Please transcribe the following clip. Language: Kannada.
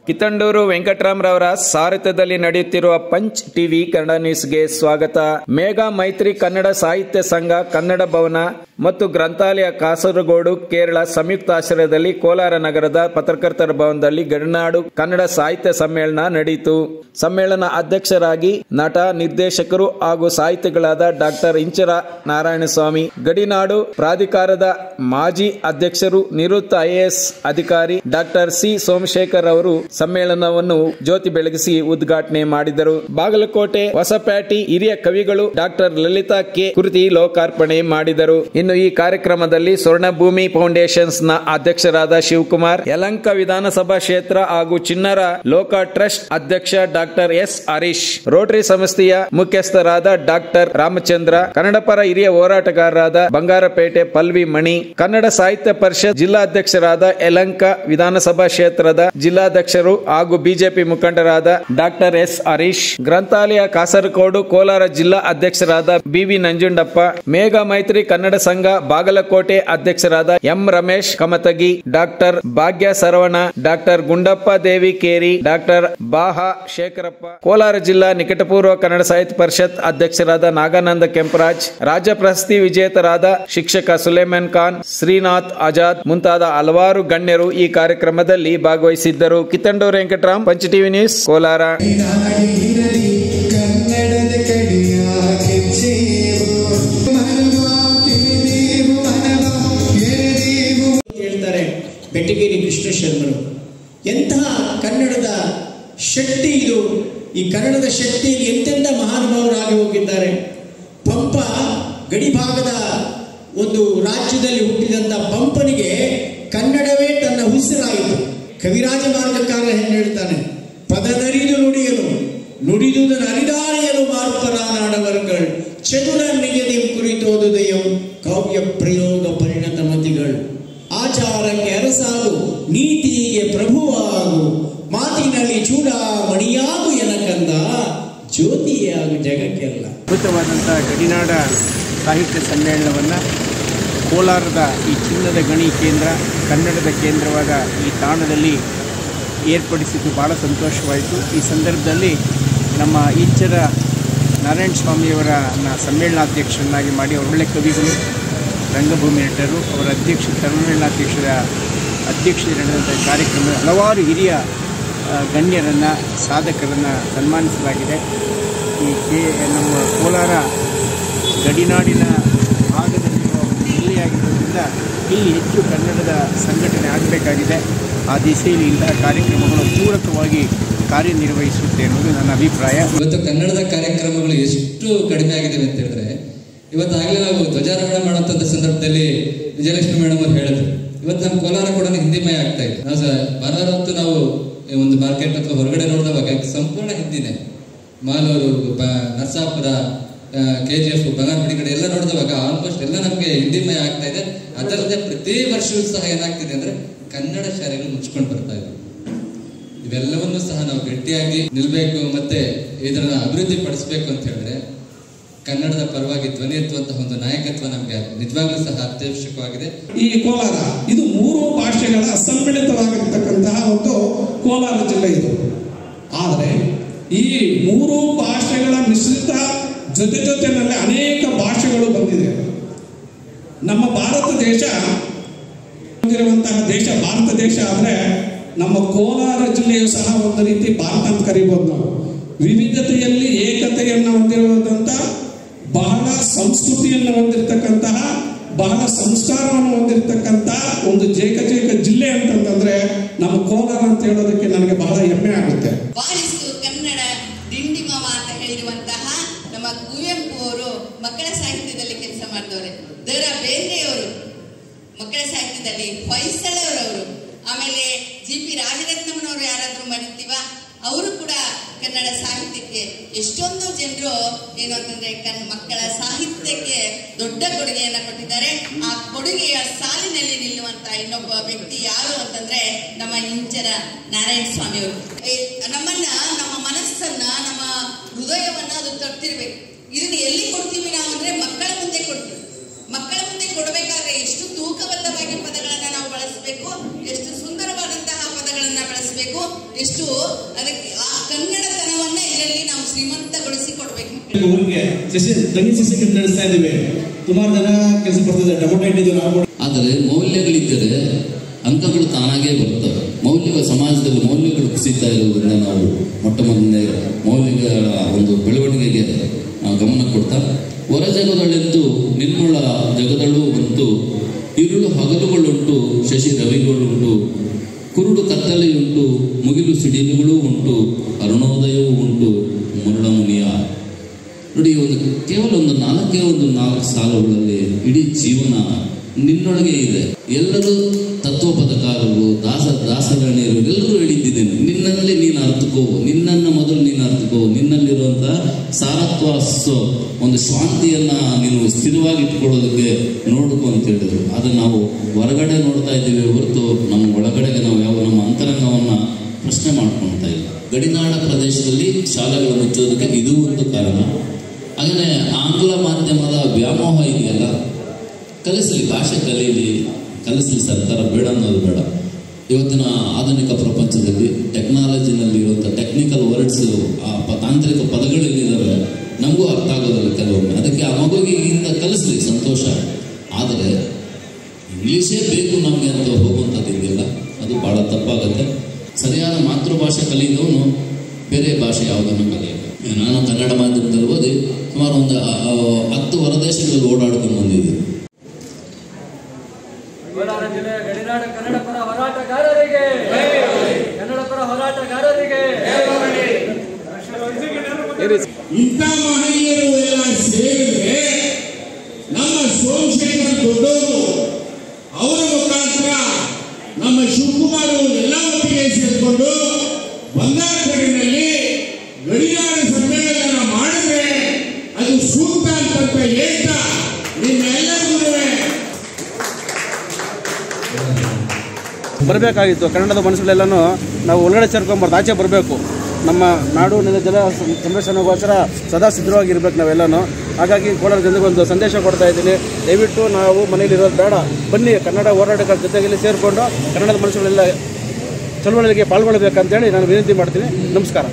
ಕಿತ್ತಂಡೂರು ವೆಂಕಟರಾಮರವರ ಸಾರಥ್ಯದಲ್ಲಿ ನಡೆಯುತ್ತಿರುವ ಪಂಚ್ ಟಿವಿ ಕನ್ನಡ ನ್ಯೂಸ್ಗೆ ಸ್ವಾಗತ. ಮೇಘಾ ಮೈತ್ರಿ ಕನ್ನಡ ಸಾಹಿತ್ಯ ಸಂಘ ಕನ್ನಡ ಭವನ ಮತ್ತು ಗ್ರಂಥಾಲಯ ಕಾಸರಗೋಡು ಕೇರಳ ಸಂಯುಕ್ತ ಆಶ್ರಯದಲ್ಲಿ ಕೋಲಾರ ನಗರದ ಪತ್ರಕರ್ತರ ಭವನದಲ್ಲಿ ಗಡಿನಾಡು ಕನ್ನಡ ಸಾಹಿತ್ಯ ಸಮ್ಮೇಳನ ನಡೆಯಿತು. ಸಮ್ಮೇಳನ ಅಧ್ಯಕ್ಷರಾಗಿ ನಟ, ನಿರ್ದೇಶಕರು ಹಾಗೂ ಸಾಹಿತಿಗಳಾದ ಡಾಕ್ಟರ್ ಇಂಚರ ನಾರಾಯಣಸ್ವಾಮಿ, ಗಡಿನಾಡು ಪ್ರಾಧಿಕಾರದ ಮಾಜಿ ಅಧ್ಯಕ್ಷರು, ನಿವೃತ್ತ IAS ಅಧಿಕಾರಿ ಡಾಕ್ಟರ್ ಸಿ ಸೋಮಶೇಖರ್ ಅವರು ಸಮ್ಮೇಳನವನ್ನು ಜ್ಯೋತಿ ಬೆಳಗಿಸಿ ಉದ್ಘಾಟನೆ ಮಾಡಿದರು. ಬಾಗಲಕೋಟೆ ಹೊಸಪೇಟೆ ಹಿರಿಯ ಕವಿಗಳು ಡಾಕ್ಟರ್ ಲಲಿತಾ ಕೆ ಕೃತಿ ಲೋಕಾರ್ಪಣೆ ಮಾಡಿದರು. ಇನ್ನು ಈ ಕಾರ್ಯಕ್ರಮದಲ್ಲಿ ಸ್ವರ್ಣಭೂಮಿ ಫೌಂಡೇಶನ್ಸ್ ನ ಅಧ್ಯಕ್ಷರಾದ ಶಿವಕುಮಾರ್, ಯಲಹಂಕ ವಿಧಾನಸಭಾ ಕ್ಷೇತ್ರ ಹಾಗೂ ಚಿನ್ನರ ಲೋಕ ಟ್ರಸ್ಟ್ ಅಧ್ಯಕ್ಷ ಡಾಕ್ಟರ್ S ಹರೀಶ್, ರೋಟರಿ ಸಂಸ್ಥೆಯ ಮುಖ್ಯಸ್ಥರಾದ ಡಾಕ್ಟರ್ ರಾಮಚಂದ್ರ, ಕನ್ನಡ ಪರ ಹಿರಿಯ ಹೋರಾಟಗಾರರಾದ ಬಂಗಾರಪೇಟೆ ಪಲ್ವಿ ಮಣಿ, ಕನ್ನಡ ಸಾಹಿತ್ಯ ಪರಿಷತ್ ಜಿಲ್ಲಾಧ್ಯಕ್ಷರಾದ ಯಲಹಂಕ ವಿಧಾನಸಭಾ ಕ್ಷೇತ್ರದ ಜಿಲ್ಲಾಧ್ಯಕ್ಷರು ಹಾಗೂ ಬಿಜೆಪಿ ಮುಖಂಡರಾದ ಡಾಕ್ಟರ್ S ಹರೀಶ್, ಗ್ರಂಥಾಲಯ ಕಾಸರಗೋಡು ಕೋಲಾರ ಜಿಲ್ಲಾ ಅಧ್ಯಕ್ಷರಾದ BV ನಂಜುಂಡಪ್ಪ, ಮೇಘಾ ಮೈತ್ರಿ ಕನ್ನಡ ಸಂಘ ಬಾಗಲಕೋಟೆ ಅಧ್ಯಕ್ಷರಾದ M ರಮೇಶ್ ಕಮತಗಿ, ಡಾಕ್ಟರ್ ಭಾಗ್ಯ ಸರವಣ, ಡಾಕ್ಟರ್ ಗುಂಡಪ್ಪ ದೇವಿ ಕೇರಿ, ಡಾಕ್ಟರ್ ಬಾಹಾ ಶೇಖರಪ್ಪ, ಕೋಲಾರ ಜಿಲ್ಲಾ ನಿಕಟಪೂರ್ವ ಕನ್ನಡ ಸಾಹಿತ್ಯ ಪರಿಷತ್ ಅಧ್ಯಕ್ಷರಾದ ನಾಗಾನಂದ ಕೆಂಪರಾಜ್, ರಾಜ್ಯ ಪ್ರಶಸ್ತಿ ವಿಜೇತರಾದ ಶಿಕ್ಷಕ ಸುಲೇಮಾನ್ ಖಾನ್, ಶ್ರೀನಾಥ್ ಆಜಾದ್ ಮುಂತಾದ ಹಲವಾರು ಗಣ್ಯರು ಈ ಕಾರ್ಯಕ್ರಮದಲ್ಲಿ ಭಾಗವಹಿಸಿದ್ದರು. Kittandur Venkataram, Punch TV News, Kolar. ಹೇಳ್ತಾರೆ ಬೆಟಗೇರಿ ಕೃಷ್ಣ ಶರ್ಮರು, ಎಂತಹ ಕನ್ನಡದ ಶಕ್ತಿ ಇದು. ಈ ಕನ್ನಡದ ಶಕ್ತಿಯಲ್ಲಿ ಎಂತೆಂಥ ಮಹಾನುಭಾವರಾಗಿ ಹೋಗಿದ್ದಾರೆ. ಪಂಪ ಗಡಿಭಾಗದ ಒಂದು ರಾಜ್ಯದಲ್ಲಿ ಹುಟ್ಟಿದಂತ ಪಂಪನಿಗೆ ಕನ್ನಡವೇ ತನ್ನ ಉಸಿರಾಯಿತು. ಕವಿರಾಜ ಮಾರ್ಗಕಾರ ಏನು ಹೇಳ್ತಾನೆ, ಪದನರಿದು ನುಡಿಯಲು ನುಡಿದುದನ್ನು ಅರಿದಾಳೆಯಲು ಮಾರ್ಪರಾನಾಡವರ್ಗಳು ಚದುರ ನಿಜದಿ ಕುರಿತೋದುದಯಂ ಕಾವ್ಯ ಪ್ರಯೋಗ ಪರಿಣತ ಮತಿಗಳು. ಆಚಾರಕ್ಕೆ ಅರಸಾಗು, ನೀತಿಗೆ ಪ್ರಭುವಾಗು, ಮಾತಿನಲ್ಲಿ ಚೂಡಾಮಣಿಯಾಗು ಎನಕಂದ, ಜ್ಯೋತಿಯಾಗು ಜಗಕ್ಕೆಲ್ಲ. ಅದ್ಭುತವಾದಂತಹ ಗಡಿನಾಡ ಸಾಹಿತ್ಯ ಸಮ್ಮೇಳನವನ್ನು ಕೋಲಾರದ ಈ ಚಿನ್ನದ ಗಣಿ ಕೇಂದ್ರ, ಕನ್ನಡದ ಕೇಂದ್ರವಾದ ಈ ತಾಣದಲ್ಲಿ ಏರ್ಪಡಿಸಿದ್ದು ಭಾಳ ಸಂತೋಷವಾಯಿತು. ಈ ಸಂದರ್ಭದಲ್ಲಿ ನಮ್ಮ ಇಂಚರ ನಾರಾಯಣ ಸ್ವಾಮಿಯವರನ್ನು ಸಮ್ಮೇಳನಾಧ್ಯಕ್ಷರನ್ನಾಗಿ ಮಾಡಿ, ಅವರು ಒಳ್ಳೆ ಕವಿಗಳು, ರಂಗಭೂಮಿ ನಟರು, ಅವರ ಸಮ್ಮೇಳನಾಧ್ಯಕ್ಷರ ಅಧ್ಯಕ್ಷತೆ ನಡೆದಂಥ ಕಾರ್ಯಕ್ರಮ ಹಲವಾರು ಹಿರಿಯ ಗಣ್ಯರನ್ನು, ಸಾಧಕರನ್ನು ಸನ್ಮಾನಿಸಲಾಗಿದೆ. ಈ ನಮ್ಮ ಕೋಲಾರ ಗಡಿನಾಡಿನ ಭಾಗದಲ್ಲಿರುವ ಒಂದು ಜಿಲ್ಲೆಯಾಗಿರೋದ್ರಿಂದ ಇಲ್ಲಿ ಹೆಚ್ಚು ಕನ್ನಡದ ಸಂಘಟನೆ ಆಗಬೇಕಾಗಿದೆ. ಆ ದಿಸೆಯಲ್ಲಿ ಇಂತಹ ಕಾರ್ಯಕ್ರಮಗಳು ಪೂರಕವಾಗಿ ಕಾರ್ಯನಿರ್ವಹಿಸುತ್ತೆ ಅನ್ನೋದು ನನ್ನ ಅಭಿಪ್ರಾಯ. ಇವತ್ತು ಕನ್ನಡದ ಕಾರ್ಯಕ್ರಮಗಳು ಎಷ್ಟು ಕಡಿಮೆ ಆಗಿದ್ದಾವೆ ಅಂತ ಹೇಳಿದ್ರೆ, ಇವತ್ತಾಗಲೇ ನಾವು ಧ್ವಜಾರೋಹಣ ಮಾಡುವಂಥ ಸಂದರ್ಭದಲ್ಲಿ ವಿಜಯಲಕ್ಷ್ಮಿ ಮೇಡಮ್ ಅವರು ಹೇಳಿದ್ರು, ಇವತ್ತು ನಮ್ಮ ಕೋಲಾರ ಕೂಡ ಹಿಂದಿಮಯ ಆಗ್ತಾ ಇದೆ. ನಾವು ಭಾನುವಾರ ಹೊತ್ತು ನಾವು ಒಂದು ಮಾರ್ಕೆಟ್ ಅಥವಾ ಹೊರಗಡೆ ನೋಡಿದವಾಗ ಸಂಪೂರ್ಣ ಹಿಂದಿನೇ, ಮಾಲೂರು, ನರಸಾಪುರ, KGF, ಬಂಗಾರಪೇಟೆ ಕಡೆ ಎಲ್ಲ ನೋಡಿದವಾಗ ಆಲ್ಮೋಸ್ಟ್ ಎಲ್ಲ ನಮಗೆ ಹಿಂದಿಮಯ ಆಗ್ತಾ ಇದೆ. ಅದಲ್ಲದೆ ಪ್ರತಿ ವರ್ಷವೂ ಸಹ ಏನಾಗ್ತಿದೆ ಅಂದ್ರೆ ಕನ್ನಡ ಶಾಲೆಗಳು ಮುಚ್ಕೊಂಡು ಬರ್ತಾ ಇದೆ. ಇವೆಲ್ಲವನ್ನೂ ಸಹ ನಾವು ಗಟ್ಟಿಯಾಗಿ ನಿಲ್ಬೇಕು, ಮತ್ತೆ ಇದನ್ನ ಅಭಿವೃದ್ಧಿ ಪಡಿಸಬೇಕು ಅಂತ ಹೇಳಿದ್ರೆ ಕನ್ನಡದ ಪರವಾಗಿ ಧ್ವನಿ ಎತ್ತುವಂತಹ ಒಂದು ನಾಯಕತ್ವ ನಮಗೆ ನಿಜವಾಗ್ಲೂ ಸಹ ಅತ್ಯವಶ್ಯಕವಾಗಿದೆ. ಈ ಕೋಲಾರ ಇದು 3 ಭಾಷೆಗಳ ಸಮ್ಮಿಳಿತವಾಗಿರ್ತಕ್ಕಂತಹ ಒಂದು ಕೋಲಾರ ಜಿಲ್ಲೆ ಇದು. ಆದರೆ ಈ 3 ಭಾಷೆಗಳ ಮಿಶ್ರಿತ ಜೊತೆನಲ್ಲಿ ಅನೇಕ ಭಾಷೆಗಳು ಬಂದಿದೆ. ನಮ್ಮ ಭಾರತ ದೇಶ ಹೊಂದಿರುವಂತಹ ದೇಶ ಭಾರತ ದೇಶ ಆದರೆ ನಮ್ಮ ಕೋಲಾರ ಜಿಲ್ಲೆಯು ಸಹ ಒಂದು ರೀತಿ ಭಾರತ ಅಂತ ಕರಿಬಹುದು. ನಾವು ವಿವಿಧತೆಯಲ್ಲಿ ಏಕತೆಯನ್ನು ಹೊಂದಿರುವಂತ, ಬಹಳ ಸಂಸ್ಕೃತಿಯನ್ನು ಹೊಂದಿರತಕ್ಕಂತಹ, ಬಹಳ ಸಂಸ್ಕಾರವನ್ನು ಹೊಂದಿರತಕ್ಕಂತಹ ಒಂದು ಜೇಕ ಜಿಲ್ಲೆ ಅಂತಂದ್ರೆ ನಮ್ಮ ಕೋಲಾರ ಅಂತ ಹೇಳೋದಕ್ಕೆ ನನಗೆ ಬಹಳ ಹೆಮ್ಮೆ ಆಗುತ್ತೆ. ಕನ್ನಡ ದಿಂಡಿಮವ ಅಂತ ಹೇಳಿರುವಂತಹ ನಮ್ಮ ಕುವೆಂಪು ಅವರು ಮಕ್ಕಳ ಸಾಹಿತ್ಯದಲ್ಲಿ ಕೆಲಸ ಮಾಡಿದವರು, ದ ರಾ ಬೇಂದ್ರೆಯವರು ಮಕ್ಕಳ ಸಾಹಿತ್ಯದಲ್ಲಿ, ಹೊಯ್ಸಳರವರು, ಆಮೇಲೆ GP ರಾಜರತ್ನಮ್ಮನವರು ಯಾರಾದ್ರೂ ಮರಿತೀವ, ಅವರು ಕೂಡ ಕನ್ನಡ ಸಾಹಿತ್ಯಕ್ಕೆ ಎಷ್ಟೊಂದು ಜನರು ಏನು ಅಂತಂದ್ರೆ ಮಕ್ಕಳ ಸಾಹಿತ್ಯಕ್ಕೆ ದೊಡ್ಡ ಕೊಡುಗೆಯನ್ನ ಕೊಟ್ಟಿದ್ದಾರೆ. ಆ ಕೊಡುಗೆಯ ಸಾಲಿನಲ್ಲಿ ನಿಲ್ಲುವಂತ ಇನ್ನೊಬ್ಬ ವ್ಯಕ್ತಿ ಯಾರು ಅಂತಂದ್ರೆ ನಮ್ಮ ಇಂಚರ ನಾರಾಯಣ ಸ್ವಾಮಿ ಅವರು. ನಮ್ಮನ್ನ, ನಮ್ಮ ಮನಸ್ಸನ್ನ, ನಮ್ಮ ಹೃದಯವನ್ನ ಅದು ತರ್ತಿರ್ಬೇಕು. ಇದನ್ನ ಎಲ್ಲಿ ಕೊಡ್ತೀವಿ ನಾವು ಅಂದ್ರೆ ಮಕ್ಕಳ ಮುಂದೆ ಕೊಡ್ತೀವಿ. ಮಕ್ಕಳ ಮುಂದೆ ಕೊಡಬೇಕಾದ್ರೆ ಎಷ್ಟು ತೂಕಬದ್ಧವಾಗಿ ಪದಗಳನ್ನ ನಾವು ಬಳಸಬೇಕು, ಎಷ್ಟು ಸುಂದರವಾದಂತಹ ಪದಗಳನ್ನ ಬಳಸಬೇಕು, ಎಷ್ಟು ಎಷ್ಟು ಅದಕ್ಕೆ ಆ ಕನ್ನಡತನವನ್ನ ಇದರಲ್ಲಿ ನಾವು ಶ್ರೀಮಂತಗೊಳಿಸಿ ಕೊಡ್ಬೇಕು. ಊರಿಗೆ ತಂಗಿ ಸಸ್ಯ ನಡೆಸ್ತಾ ಇದ್ದೀವಿ, ಸುಮಾರು ಜನ ಕೆಲಸ ಬರ್ತದೆ, ಟೊಮೊಟೊ ಇಟ್ಟಿದ್ದೀವಿ ನಾವು. ಆದರೆ ಮೌಲ್ಯಗಳಿದ್ದರೆ ಅಂಕಗಳು ತಾನಾಗೇ ಬರ್ತವೆ. ಸಮಾಜದಲ್ಲಿ ಮೌಲ್ಯಗಳು ಕುಸಿತಾ ಇರುವುದರಿಂದ ನಾವು ಮೊಟ್ಟ ಮೊದಲನೇ ಮೌಲ್ಯಗಳ ಒಂದು ಬೆಳವಣಿಗೆಗೆ ಗಮನ ಕೊಡ್ತಾ, ಹೊರ ಜಗದಳೆಂದು ನಿನ್ನೊಳ ಜಗದಳು ಬಂತು, ಇರುಳು ಹಗಲುಗಳುಂಟು, ಶಶಿ ರವಿಗಳುಂಟು, ಕುರುಡು ಕತ್ತಲೆಯುಂಟು, ಮುಗಿಲು ಸಿಡಿಲುಗಳೂ ಉಂಟು, ಅರುಣೋದಯವೂ ಉಂಟು, ಮುರುಳಮುನಿಯ. ನೋಡಿ, ಕೇವಲ ಒಂದು ನಾಲ್ಕು ಸಾಲುಗಳಲ್ಲಿ ಇಡೀ ಜೀವನ ನಿನ್ನೊಳಗೆ ಇದೆ. ಎಲ್ಲರೂ ತತ್ವ ಪದಕಾರರು, ದಾಸಗಣ್ಯರು ಎಲ್ಲರೂ ಹೇಳಿದ್ದೇನೆ, ನಿನ್ನಲ್ಲಿ ನೀನು ಅರ್ಥಕೋ, ನಿನ್ನನ್ನು ಮೊದಲು ನೀನು ಅರ್ಥಕೋ, ನಿನ್ನಲ್ಲಿರುವಂತಹ ಸಾರತ್ವ ಒಂದು ಶಾಂತಿಯನ್ನ ನೀನು ಸ್ಥಿರವಾಗಿ ಇಟ್ಕೊಳ್ಳೋದಕ್ಕೆ ನೋಡ್ಕೊ ಅಂತ ಹೇಳಿದ್ರು. ಅದನ್ನು ನಾವು ಹೊರಗಡೆ ನೋಡ್ತಾ ಇದ್ದೀವಿ ಹೊರತು ನಮ್ಮ ಒಳಗಡೆಗೆ ನಾವು ನಮ್ಮ ಅಂತರಂಗವನ್ನ ಪ್ರಶ್ನೆ ಮಾಡ್ಕೊಳ್ತಾ ಇಲ್ಲ. ಗಡಿನಾಡ ಪ್ರದೇಶದಲ್ಲಿ ಶಾಲೆಗಳು ಮುಚ್ಚೋದಕ್ಕೆ ಇದು ಒಂದು ಕಾರಣ. ಹಾಗೆಯೇ ಆಂಗ್ಲ ಮಾಧ್ಯಮದ ವ್ಯಾಮೋಹ ಇದೆಯಲ್ಲ, ಕಲಿಸಲಿ, ಭಾಷೆ ಕಲಿಸಲಿ, ಸರ್ಕಾರ ಬೇಡ ಅನ್ನೋದು ಬೇಡ. ಇವತ್ತಿನ ಆಧುನಿಕ ಪ್ರಪಂಚದಲ್ಲಿ ಟೆಕ್ನಾಲಜಿನಲ್ಲಿ ಇರುವಂಥ ಟೆಕ್ನಿಕಲ್ ವರ್ಡ್ಸ್, ತಾಂತ್ರಿಕ ಪದಗಳೇನಿದ್ದಾವೆ ನಮಗೂ ಅರ್ಥ ಆಗೋದಿಲ್ಲ ಕೆಲವೊಮ್ಮೆ. ಅದಕ್ಕೆ ಆ ಮಗುವಿಗೆ ಈಗಿಂದ ಕಲಿಸಲಿ, ಸಂತೋಷ. ಆದರೆ ಇಂಗ್ಲೀಷೇ ಬೇಕು ನಮಗೆ ಅಂತ ಹೋಗುವಂಥದ್ದು ಇದೆಯಲ್ಲ, ಅದು ಭಾಳ ತಪ್ಪಾಗುತ್ತೆ. ಸರಿಯಾದ ಮಾತೃಭಾಷೆ ಕಲಿಯೋನು ಬೇರೆ ಭಾಷೆ ಯಾವುದನ್ನು ಕಲಿಯಬೇಕು. ನಾನು ಕನ್ನಡ ಮಾಧ್ಯಮದಲ್ಲಿ ಓದಿ ಸುಮಾರು ಒಂದು 10 ಹೊರದೇಶಗಳಲ್ಲಿ ಓಡಾಡ್ಕೊಂಡು ಬಂದಿದ್ದೀನಿ. ಕೋಲಾರ ಜಿಲ್ಲೆಯ ಗಡಿನಾಡ ಕನ್ನಡ ಪರ ಹೋರಾಟಗಾರರಿಗೆ, ಕನ್ನಡ ಪರ ಹೋರಾಟಗಾರರಿಗೆ ಇಂಥ ಮಹನೀಯರು ಎಲ್ಲ ಸೇರಿದ್ರೆ ನಮ್ಮ ಸೋಮಶೇಖರ್ ದೊಡ್ಡವರು, ಅವರ ಮುಖಾಂತರ ನಮ್ಮ ಶಿವಕುಮಾರ್ ಎಲ್ಲ ಒಟ್ಟಿಗೆ ಸೇರಿಕೊಂಡು ಬಂಗಾರಪೇಟೆಯಲ್ಲಿ ಗಡಿನಾಡ ಸಮ್ಮೇಳನ ಮಾಡಿದ್ರೆ ಅದು ಸೂಕ್ತ ಅಂತ ಹೇಳ್ತಾ ನಿಮ್ಮೆಲ್ಲರಿಗೂ ಬರಬೇಕಾಗಿತ್ತು. ಕನ್ನಡದ ಮನಸ್ಸುಗಳೆಲ್ಲನೂ ನಾವು ಒಳಗಡೆ ಸೇರ್ಕೊಂಬಾರ್ದು, ಆಚೆ ಬರಬೇಕು. ನಮ್ಮ ನಾಡು ನೆಲ ಜಲ ಸಂರಕ್ಷಣೆಗೋಸ್ಕರ ಸದಾ ಸಿದ್ಧವಾಗಿರ್ಬೇಕು ನಾವೆಲ್ಲನೂ. ಹಾಗಾಗಿ ಕೋಲಾರ ಜನರಿಗೆ ಒಂದು ಸಂದೇಶ ಕೊಡ್ತಾ ಇದ್ದೀನಿ, ದಯವಿಟ್ಟು ನಾವು ಮನೇಲಿರೋದು ಬೇಡ, ಬನ್ನಿ ಕನ್ನಡ ಹೋರಾಟಗಾರ ಜೊತೆಗೆ ಸೇರಿಕೊಂಡು ಕನ್ನಡದ ಮನಸ್ಸುಗಳೆಲ್ಲ ಚಳವಳಿಗೆ ಪಾಲ್ಗೊಳ್ಳಬೇಕಂತೇಳಿ ನಾನು ವಿನಂತಿ ಮಾಡ್ತೀನಿ. ನಮಸ್ಕಾರ.